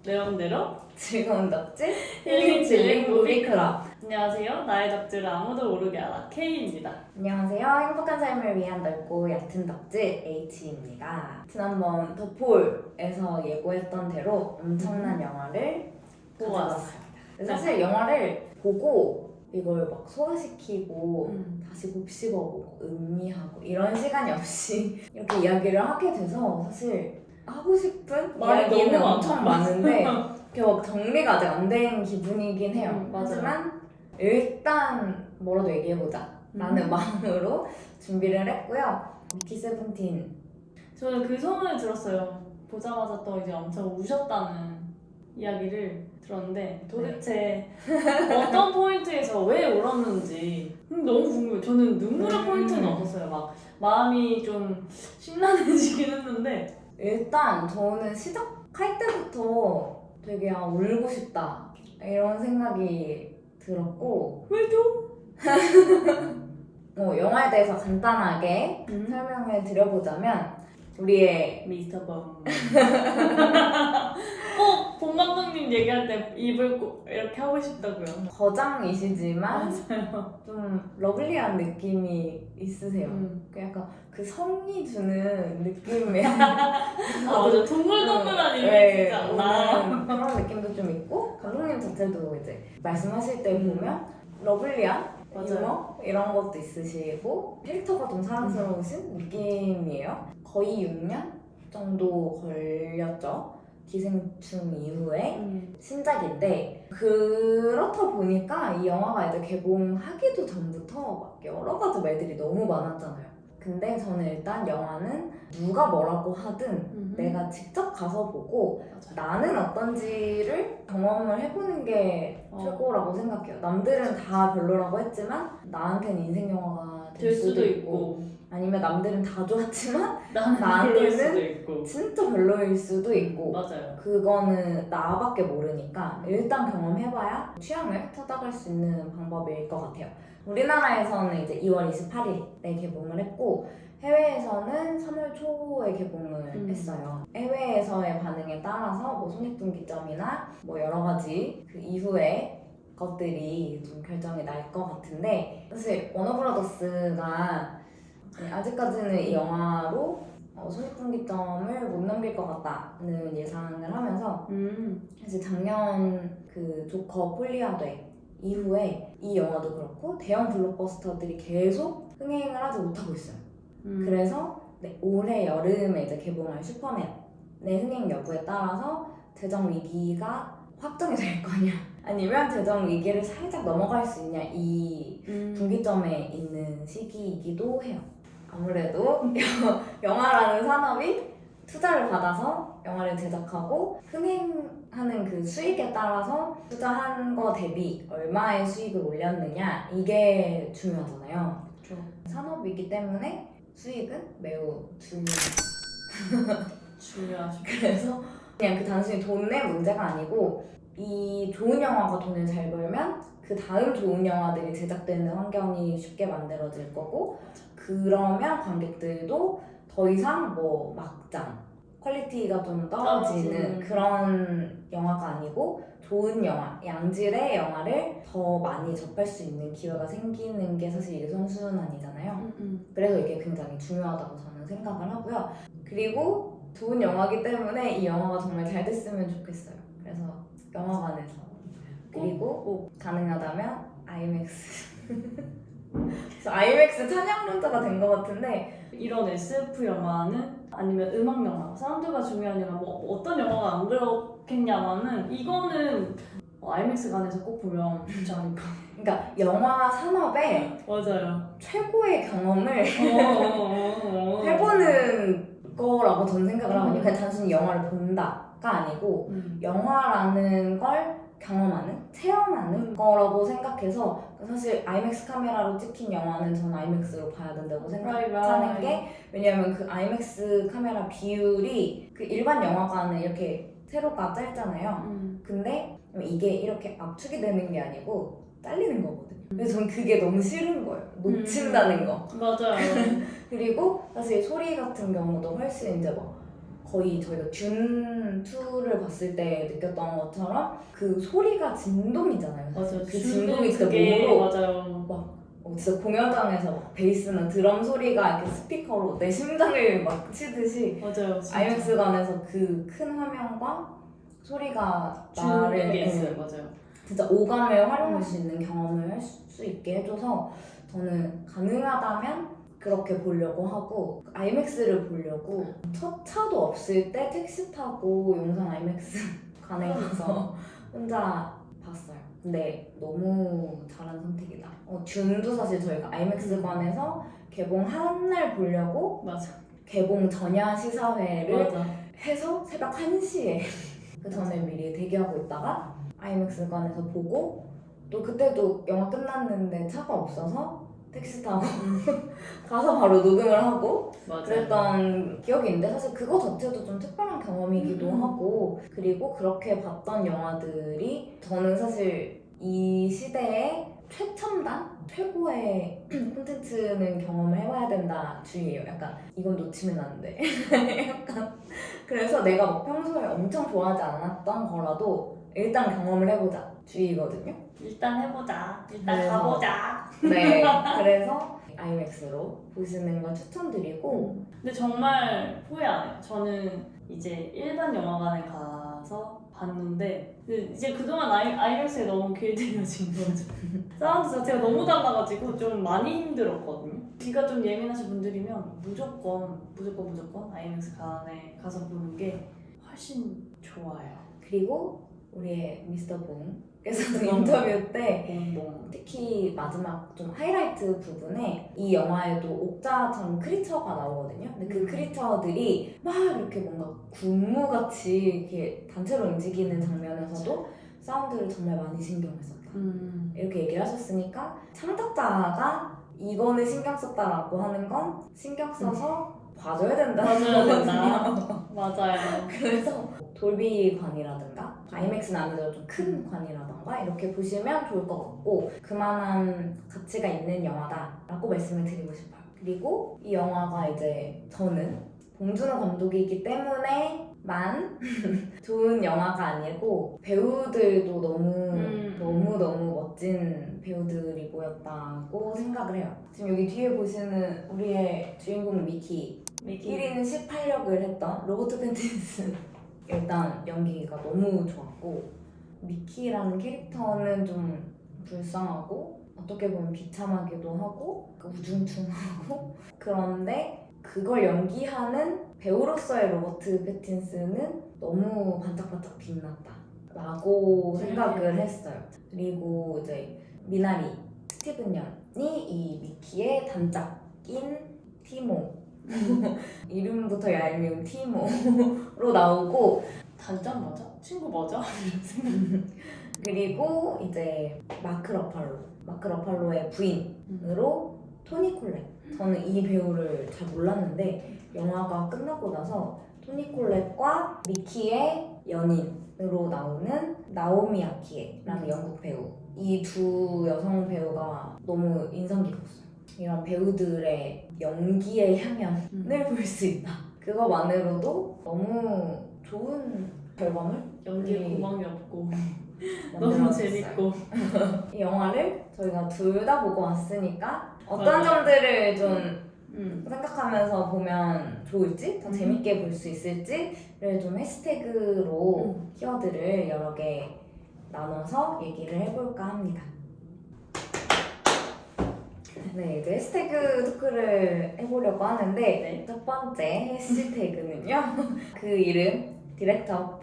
내용대로 즐거운 덕질 힐링 칠링 무비클럽. 안녕하세요. 나의 덕질을 아무도 모르게 알아 K입니다. 안녕하세요. 행복한 삶을 위한 넓고 얕은 덕질 H입니다. 지난번 더폴에서 예고했던 대로 엄청난 영화를 보고 가져왔습니다. 사실 영화를 보고 이걸 막 소화시키고 다시 곱씹어보고 음미하고 이런 시간이 없이 이렇게 이야기를 하게 돼서 사실 하고 싶은 말이 이야기는 너무 엄청 많은데 이렇게 막 정리가 아직 안 된 기분이긴 해요. 맞아요. 하지만 일단 뭐라도 얘기해보자 라는 마음으로 준비를 했고요. 미키 세븐틴 저는 그 소문을 들었어요. 보자마자 또 이제 엄청 우셨다는 이야기를 들었는데 도대체 어떤 포인트에서 왜 울었는지 너무 궁금해요. 저는 눈물의 포인트는 없었어요. 막 마음이 좀 심란해지긴 했는데 일단 저는 시작할 때부터 되게 울고 싶다 이런 생각이 들었고 왜죠? 영화에 대해서 간단하게 설명을 드려보자면 우리의 미스터 범. 꼭 본 감독님 얘기할 때 입을 꼭 이렇게 하고 싶다고요. 거장이시지만 맞아요. 좀 러블리한 느낌이 있으세요. 약간 그 성이 주는 느낌의 맞아. 동글동글한 이미지가 오는 그런 느낌도 좀 있고 감독님 자체도 이제 말씀하실 때 보면 러블리한 유머 이런 것도 있으시고 캐릭터가 좀 사랑스러우신 느낌이에요. 거의 6년 정도 걸렸죠. 기생충 이후에 신작인데 그렇다 보니까 이 영화가 이제 개봉하기도 전부터 막 여러 가지 말들이 너무 많았잖아요. 근데 저는 일단 영화는 누가 뭐라고 하든 내가 직접 가서 보고 나는 어떤지를 경험을 해보는 게 최고라고 생각해요. 남들은 다 별로라고 했지만 나한테는 인생 영화가 될 수도 있고 아니면 남들은 다 좋았지만 나한테는 진짜 별로일 수도 있고 맞아요. 그거는 나밖에 모르니까 일단 경험해봐야 취향을 찾아갈 수 있는 방법일 것 같아요. 우리나라에서는 이제 2월 28일에 개봉을 했고 해외에서는 3월 초에 개봉을 했어요. 해외에서의 반응에 따라서 뭐 손익분기점이나 뭐 여러 가지 그 이후에 것들이 좀 결정이 날 것 같은데 사실 워너브라더스가 아직까지는 이 영화로 손익분기점을 못 넘길 것 같다는 예상을 하면서 사실 작년 그 조커 폴리아드 이후에 이 영화도 그렇고 대형 블록버스터들이 계속 흥행을 하지 못하고 있어요. 그래서 올해 여름에 이제 개봉할 슈퍼맨의 흥행 여부에 따라서 재정 위기가 확정이 될 거냐 아니면 재정 위기를 살짝 넘어갈 수 있냐 이 분기점에 있는 시기이기도 해요. 아무래도 영화라는 산업이 투자를 받아서 영화를 제작하고 흥행하는 그 수익에 따라서 투자한 거 대비 얼마의 수익을 올렸느냐 이게 중요하잖아요. 그렇죠. 산업이기 때문에 수익은 매우 중요하죠. 그래서 그냥 그 단순히 돈의 문제가 아니고 이 좋은 영화가 돈을 잘 벌면 그 다음 좋은 영화들이 제작되는 환경이 쉽게 만들어질 거고 그러면 관객들도 더 이상 뭐 막장 퀄리티가 좀 떨어지는 그런 영화가 아니고 좋은 영화, 양질의 영화를 더 많이 접할 수 있는 기회가 생기는 게 사실 이게 선순환이잖아요. 그래서 이게 굉장히 중요하다고 저는 생각을 하고요. 그리고 좋은 영화이기 때문에 이 영화가 정말 잘 됐으면 좋겠어요. 그래서 영화관에서 그리고 가능하다면 아이맥스 그래서 아이맥스 찬양론자가 된 것 같은데 이런 SF 영화는 아니면 음악 영화, 사운드가 중요한 영화, 뭐 어떤 영화가 안 그렇겠냐면은 이거는 아이맥스관에서 꼭 보면 좋지 않을까. 그러니까 영화 산업의 맞아요. 최고의 경험을 해보는 거라고 저는 생각을 하거든요. 그냥 단순히 영화를 본다가 아니고 영화라는 걸 경험하는, 체험하는 거라고 생각해서 사실 아이맥스 카메라로 찍힌 영화는 저는 아이맥스로 봐야 된다고 생각하는 게 왜냐면 그 아이맥스 카메라 비율이 그 일반 영화관은 이렇게 세로가 짧잖아요. 근데 이게 이렇게 압축이 되는 게 아니고 잘리는 거거든요. 그래서 저는 그게 너무 싫은 거예요. 놓친다는 거. 맞아요. 그리고 사실 소리 같은 경우도 훨씬 이제 막 거의 저희가 듄2를 봤을 때 느꼈던 것처럼 그 소리가 진동이잖아요. 맞아요. 그 진동이 진짜 그게 몸으로 맞아요. 진짜 공연장에서 막 베이스나 드럼 소리가 이렇게 스피커로 내 심장을 막 치듯이 맞아요. 진짜. 아이맥스관에서 그 큰 화면과 소리가 주는 게 나를 있어요. 맞아요. 진짜 오감을 활용할 수 있는 경험을 할 수 있게 해줘서 저는 가능하다면 그렇게 보려고 하고 아이맥스를 보려고 첫 차도 없을 때 택시 타고 용산 아이맥스 관에 가서 혼자 봤어요. 근데 너무 잘한 선택이다. 듄도 사실 저희가 아이맥스관에서 개봉한 날 보려고 맞아. 개봉 전야 시사회를 맞아. 해서 새벽 1시에 그 전에 맞아. 미리 대기하고 있다가 아이맥스관에서 보고 또 그때도 영화 끝났는데 차가 없어서 택시 타고 가서 바로 녹음을 하고 맞아요. 그랬던 기억이 있는데 사실 그거 자체도 좀 특별한 경험이기도 음. 하고 그리고 그렇게 봤던 영화들이 저는 사실 이 시대의 최첨단? 최고의 콘텐츠는 경험을 해봐야 된다 주의예요. 약간 이건 놓치면 안 돼. 약간 그래서 내가 막 평소에 엄청 좋아하지 않았던 거라도 일단 경험을 해보자 주의거든요. 일단 해보자. 일단 그래서- 가보자. 네, 그래서 아이맥스로 보시는 걸 추천드리고 근데 정말 후회 안 해요. 저는 이제 일반 영화관에 가서 봤는데 이제 그동안 아이맥스에 너무 길들여진 거죠. 사운드 자체가 너무 달라가지고 좀 많이 힘들었거든요. 귀가 좀 예민하신 분들이면 무조건 아이맥스 관에 가서 보는 게 훨씬 좋아요. 그리고 우리의 미스터 봉께서도 그럼요. 인터뷰 때 봉봉. 특히 마지막 좀 하이라이트 부분에 이 영화에도 옥자처럼 크리처가 나오거든요. 근데 그 크리처들이 막 이렇게 뭔가 군무같이 이렇게 단체로 움직이는 장면에서도 사운드를 정말 많이 신경을 썼다. 이렇게 얘기를 하셨으니까 창작자가 이거는 신경 썼다라고 하는 건 신경 써서 봐줘야 된다는 맞아야 거거든요. 된다. 맞아요. 그래서 돌비관이라든가 아이맥스는 아니더라도 좀 큰 관이라던가 이렇게 보시면 좋을 것 같고 그만한 가치가 있는 영화다라고 말씀을 드리고 싶어요. 그리고 이 영화가 이제 저는 봉준호 감독이기 때문에만 좋은 영화가 아니고 배우들도 너무 멋진 배우들이 모였다고 생각을 해요. 지금 여기 뒤에 보시는 우리의 주인공 미키 1위는 18역을 했던 로버트 패틴슨 일단 연기가 너무 좋았고 미키라는 캐릭터는 좀 불쌍하고 어떻게 보면 비참하기도 하고 우중충하고 그런데 그걸 연기하는 배우로서의 로버트 패틴슨은 너무 반짝반짝 빛났다 라고 생각을 했어요. 그리고 이제 미나리 스티븐 연이 이 미키의 단짝인 티모 이름부터 얄미운 티모로 나오고 단짝 맞아? 친구 맞아? 그리고 이제 마크 러팔로의 부인으로 토니 콜렛. 저는 이 배우를 잘 몰랐는데 영화가 끝나고 나서 토니 콜렛과 미키의 연인으로 나오는 나오미 아키에라는 영국 배우 이 두 여성 배우가 너무 인상 깊었어요. 이런 배우들의 연기의 향연을 볼 수 있다. 그거만으로도 너무 좋은 결과물? 연기에 고망이 없고 너무 만들어졌어요. 재밌고 이 영화를 저희가 둘 다 보고 왔으니까 어떤 맞아요. 점들을 좀 생각하면서 보면 좋을지 더 재밌게 볼 수 있을지를 좀 해시태그로 키워드를 여러 개 나눠서 얘기를 해볼까 합니다. 네, 이제 해시태그 토크를 해보려고 하는데 네. 첫 번째 해시태그는요. 그 이름 디렉터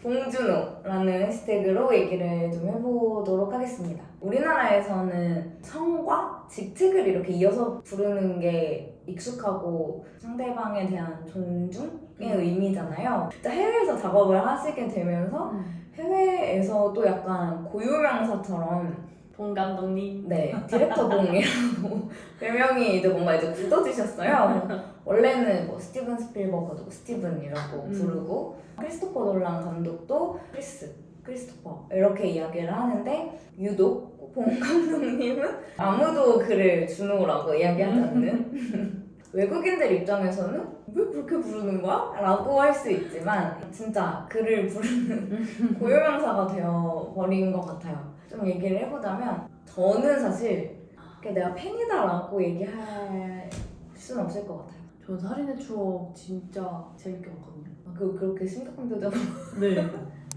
봉준호라는 해시태그로 얘기를 좀 해보도록 하겠습니다. 우리나라에서는 성과 직책을 이렇게 이어서 부르는 게 익숙하고 상대방에 대한 존중의 의미잖아요. 진짜 해외에서 작업을 하시게 되면서 해외에서도 약간 고유명사처럼 봉 감독님 네, 디렉터 봉이라고 별명이 이제 뭔가 이제 굳어지셨어요. 원래는 뭐 스티븐 스필버그도 스티븐이라고 부르고 크리스토퍼 놀란 감독도 크리스토퍼 이렇게 이야기를 하는데 유독 봉 감독님은 아무도 그를 준호라고 이야기하지 않는 외국인들 입장에서는 왜 그렇게 부르는 거야? 라고 할 수 있지만 진짜 그를 부르는 고유명사가 되어버린 것 같아요. 좀 얘기를 해보자면 저는 사실 내가 팬이다라고 얘기할 수는 없을 것 같아요. 저 살인의 추억 진짜 재밌게 봤거든요. 그렇게 심각한 표정. 네.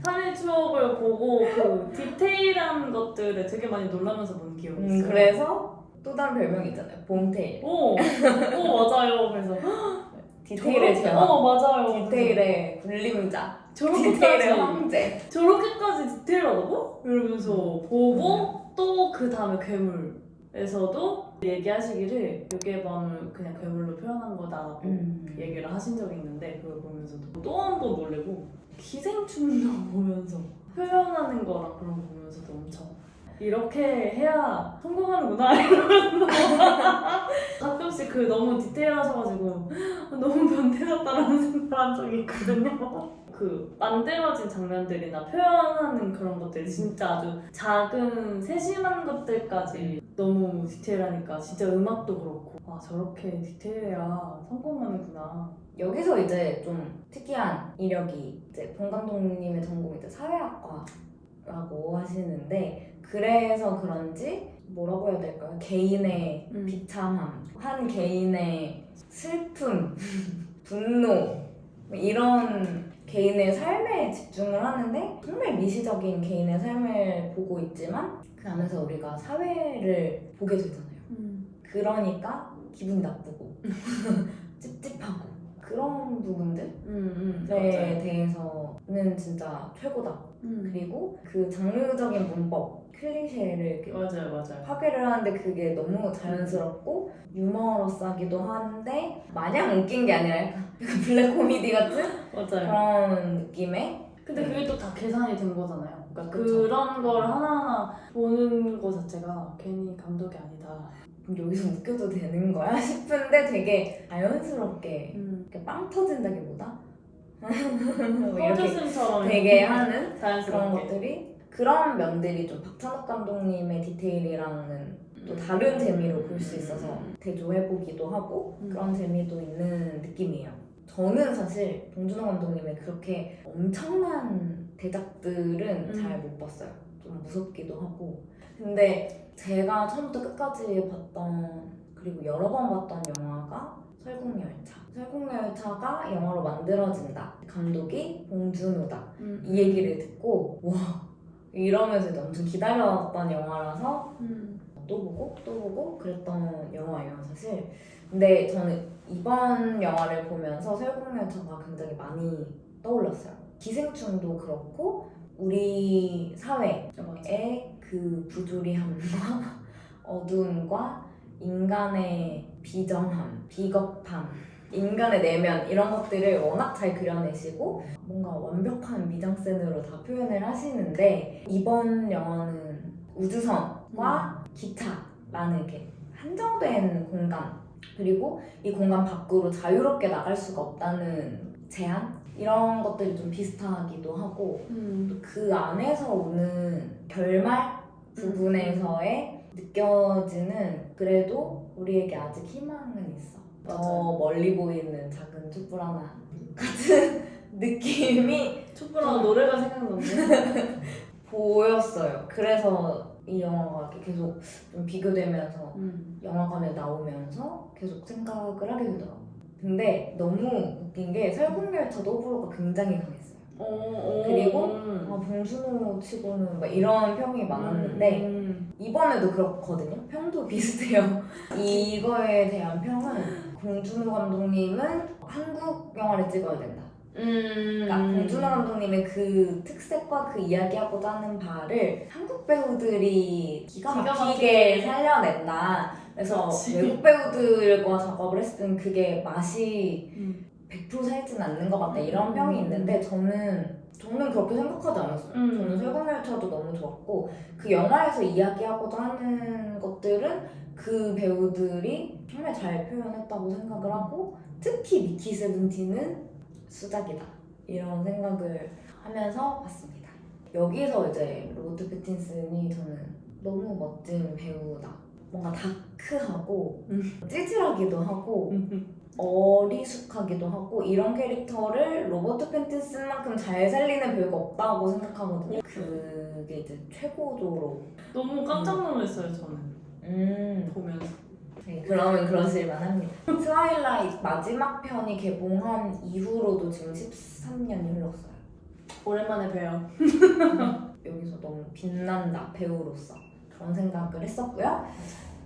살인의 추억을 보고 그 디테일한 것들에 되게 많이 놀라면서 본 기억이 있어요. 그래서 또 다른 별명이 있잖아요. 봄테일. 오 맞아요. 그래서 디테일의 제왕. 맞아요. 디테일의 불림자. 디테일의 황제. 저렇게까지 디테일하다고? 이러면서 보고 또 그 다음에 괴물에서도 얘기하시기를 요괴의 밤을 그냥 괴물로 표현한 거다라고 얘기를 하신 적이 있는데 그걸 보면서도 또 한 번 놀래고 기생충도 보면서 표현하는 거랑 그런 거 보면서도 엄청 이렇게 해야 성공하는구나 이러면서 가끔씩 그 너무 디테일하셔가지고 너무 변태 같다라는 생각을 한 적이 있거든요. 그 만들어진 장면들이나 표현하는 그런 것들이 진짜 아주 작은 세심한 것들까지 너무 디테일하니까 진짜 음악도 그렇고 와 저렇게 디테일해야 성공하는구나. 여기서 이제 좀 특이한 이력이 이제 본 감독님의 전공이 이제 사회학과라고 하시는데 그래서 그런지 뭐라고 해야 될까요? 개인의 비참함, 한 개인의 슬픔, 분노 이런 개인의 삶에 집중을 하는데 정말 미시적인 개인의 삶을 보고 있지만 그 안에서 우리가 사회를 보게 되잖아요. 그러니까 기분이 나쁘고 찝찝하고 그런 부분들에 대해서는 진짜 최고다. 그리고 그 장르적인 문법, 클리셰를 이렇게 맞아요. 파괴를 하는데 그게 너무 자연스럽고 유머러스하기도 한데 마냥 웃긴 게 아니라 약간 블랙 코미디 같은 맞아요. 그런 느낌의 근데 그게 또 다 계산이 된 거잖아요. 그러니까 그쵸. 그런 걸 하나하나 보는 거 자체가 괜히 감독이 아니다. 여기서 웃겨도 되는 거야 싶은데 되게 자연스럽게 이렇게 빵 터진다기보다 뭐 이렇게 퍼즐슨처럼 되게 하는 그런 자연스럽게. 것들이 그런 면들이 좀 박찬욱 감독님의 디테일이랑은 또 다른 재미로 볼 수 있어서 대조해보기도 하고 그런 재미도 있는 느낌이에요. 저는 사실 봉준호 감독님의 그렇게 엄청난 대작들은 잘 못 봤어요. 좀 무섭기도 하고. 근데 제가 처음부터 끝까지 봤던 그리고 여러 번 봤던 영화가 설국열차. 설국열차가 영화로 만들어진다. 감독이 봉준호다. 이 얘기를 듣고 와 이러면서 이제 엄청 기다렸던 영화라서 또 보고 그랬던 영화예요 사실. 근데 저는 이번 영화를 보면서 설국열차가 굉장히 많이 떠올랐어요. 기생충도 그렇고 우리 사회의 그 부조리함과 어두움과 인간의 비정함, 비겁함, 인간의 내면 이런 것들을 워낙 잘 그려내시고 뭔가 완벽한 미장센으로 다 표현을 하시는데 이번 영화는 우주선과 기차라는 이렇게 한정된 공간 그리고 이 공간 밖으로 자유롭게 나갈 수가 없다는 제한? 이런 것들이 좀 비슷하기도 하고 또 그 안에서 오는 결말 부분에서의 느껴지는 그래도 우리에게 아직 희망은 있어. 저 멀리 보이는 작은 촛불 하나 같은 느낌이 촛불하고 노래가 생각나는데 보였어요. 그래서 이 영화가 이렇게 계속 좀 비교되면서 영화관에 나오면서 계속 생각을 하게 되더라고요. 근데 너무 웃긴 게 설국열차도 호불호가 굉장히 강했어요. 그리고 봉준호 치고는 막 이런 평이 많았는데 이번에도 그렇거든요. 평도 비슷해요. 이거에 대한 평은 봉준호 감독님은 한국 영화를 찍어야 된다. 그러니까 봉준호 감독님의 그 특색과 그 이야기하고자 하는 바를 한국 배우들이 기가 막히게 살려낸다. 그래서 외국 배우들과 작업을 했을 때는 그게 맛이 100% 살지는 않는 것 같다 이런 평이 있는데 저는 그렇게 생각하지 않았어요. 저는 설국열차도 너무 좋았고 그 영화에서 이야기하고자 하는 것들은 그 배우들이 정말 잘 표현했다고 생각을 하고 특히 미키 세븐틴은 수작이다 이런 생각을 하면서 봤습니다. 여기서 이제 로버트 패틴슨이 저는 너무 멋진 배우다 뭔가 다크하고 찌질하기도 하고 어리숙하기도 하고 이런 캐릭터를 로버트 패틴슨만큼 잘 살리는 배우가 없다고 생각하거든요. 그게 이제 최고조로. 너무 깜짝 놀랐어요 저는 보면서. 네, 그러면 그러실만 합니다. 트와일라이트 마지막 편이 개봉한 이후로도 지금 13년이 흘렀어요. 오랜만에 봬요. 여기서 너무 빛난다 배우로서 그런 생각을 했었고요.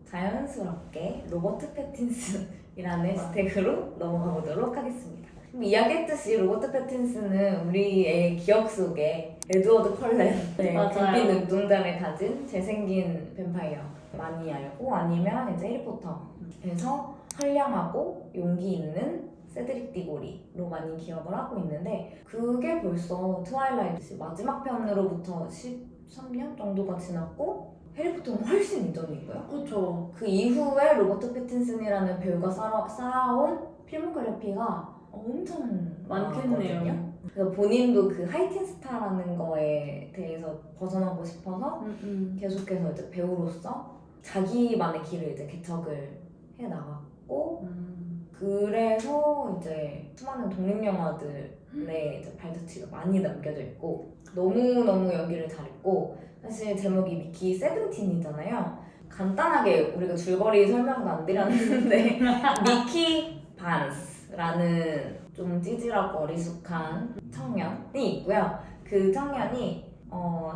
자연스럽게 로버트 패틴슨이라는 해시태그로 넘어가 보도록 하겠습니다. 이야기했듯이 로버트 패틴슨은 우리의 기억 속에 에드워드 컬렌, 불빛 눈동자를 가진 잘생긴 뱀파이어 많이 알고, 아니면 이제 해리포터에서 선량하고 용기 있는 세드릭 디고리로 많이 기억을 하고 있는데, 그게 벌써 트와일라이트 마지막 편으로부터 13년 정도가 지났고 해리포터는 훨씬 이전이고요. 그렇죠. 그 이후에 로버트 패틴슨이라는 배우가 쌓아온 필모그래피가 엄청 많겠네요. 많거든요. 그래서 본인도 그 하이틴 스타라는 거에 대해서 벗어나고 싶어서 계속해서 이제 배우로서 자기만의 길을 이제 개척을 해 나갔고, 그래서 이제 수많은 독립영화들에 이제 발자취가 많이 남겨져 있고, 너무너무 연기를 잘했고, 사실 제목이 미키 세븐틴이잖아요. 간단하게 우리가 줄거리 설명도 안 드렸는데 미키 반스라는 좀 찌질하고 어리숙한 청년이 있고요. 그 청년이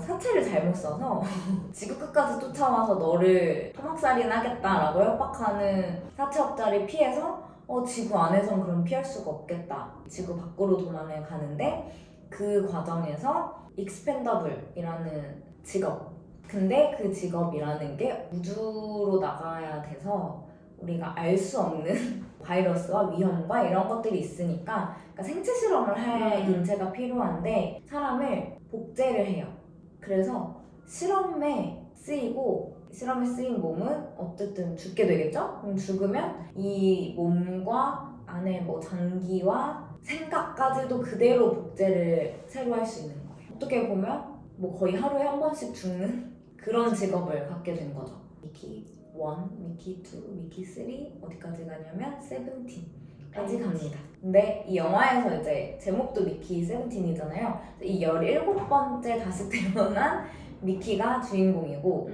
사채를 잘못 써서 지구 끝까지 쫓아와서 너를 토막살인하겠다라고 협박하는 사채업자를 피해서 지구 안에선 그럼 피할 수가 없겠다. 지구 밖으로 도망을 가는데, 그 과정에서 익스펜더블이라는 직업. 근데 그 직업이라는 게 우주로 나가야 돼서 우리가 알 수 없는 바이러스와 위험과 이런 것들이 있으니까, 그러니까 생체 실험을 할 인체가 필요한데 사람을 복제를 해요. 그래서 실험에 쓰인 몸은 어쨌든 죽게 되겠죠? 그럼 죽으면 이 몸과 안에 뭐 장기와 생각까지도 그대로 복제를 새로 할 수 있는 거예요. 어떻게 보면 뭐 거의 하루에 한 번씩 죽는 그런 직업을 갖게 된 거죠. 미키 1, 미키 2, 미키 3 어디까지 가냐면 17까지 갑니다. 근데 이 영화에서 이제 제목도 미키 17이잖아요. 이 17번째 다시 태어난 미키가 주인공이고,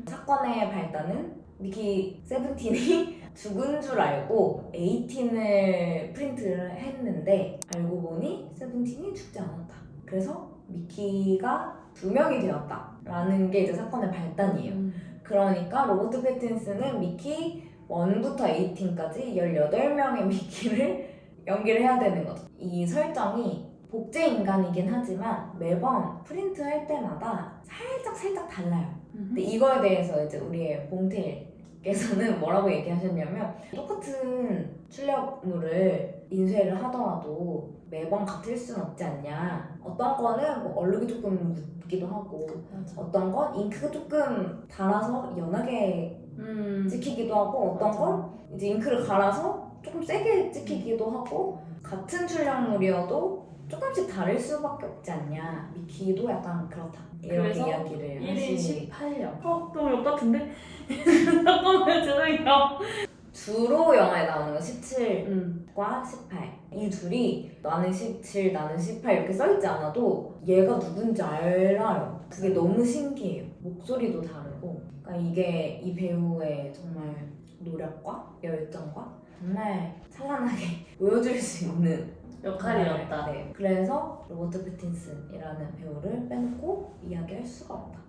사건의 발단은 미키 17이 죽은 줄 알고 18을 프린트를 했는데 알고 보니 17이 죽지 않았다. 그래서 미키가 2명이 되었다라는 게 이제 사건의 발단이에요. 그러니까 로버트 패틴슨은 미키 1부터 18까지 18명의 미키를 연기를 해야 되는 거죠. 이 설정이 복제 인간이긴 하지만 매번 프린트할 때마다 살짝 달라요. 근데 이거에 대해서 이제 우리의 봉태일께서는 뭐라고 얘기하셨냐면, 똑같은 출력물을 인쇄를 하더라도 매번 같을 수는 없지 않냐. 어떤 거는 뭐 얼룩이 조금 묻기도 하고, 어떤 건 잉크가 조금 달아서 연하게 찍히기도 하고, 어떤 건 이제 잉크를 갈아서 조금 세게 찍히기도 하고, 같은 출력물이어도 조금씩 다를 수밖에 없지 않냐. 미키도 약간 그렇다. 이런 이야기를 1인 18년. 너무 욕 같은데? 잠깐만요, 죄송해요. 주로 영화에 나오는 건 17과 18. 이 둘이 나는 17, 나는 18 이렇게 써있지 않아도 얘가 누군지 알아요. 그게 너무 신기해요. 목소리도 다르고. 그러니까 이게 이 배우의 정말 노력과 열정과 정말 찬란하게 보여줄 수 있는 역할이었다. 네. 그래서 로버트 패틴슨이라는 배우를 빼놓고 이야기할 수가 없다.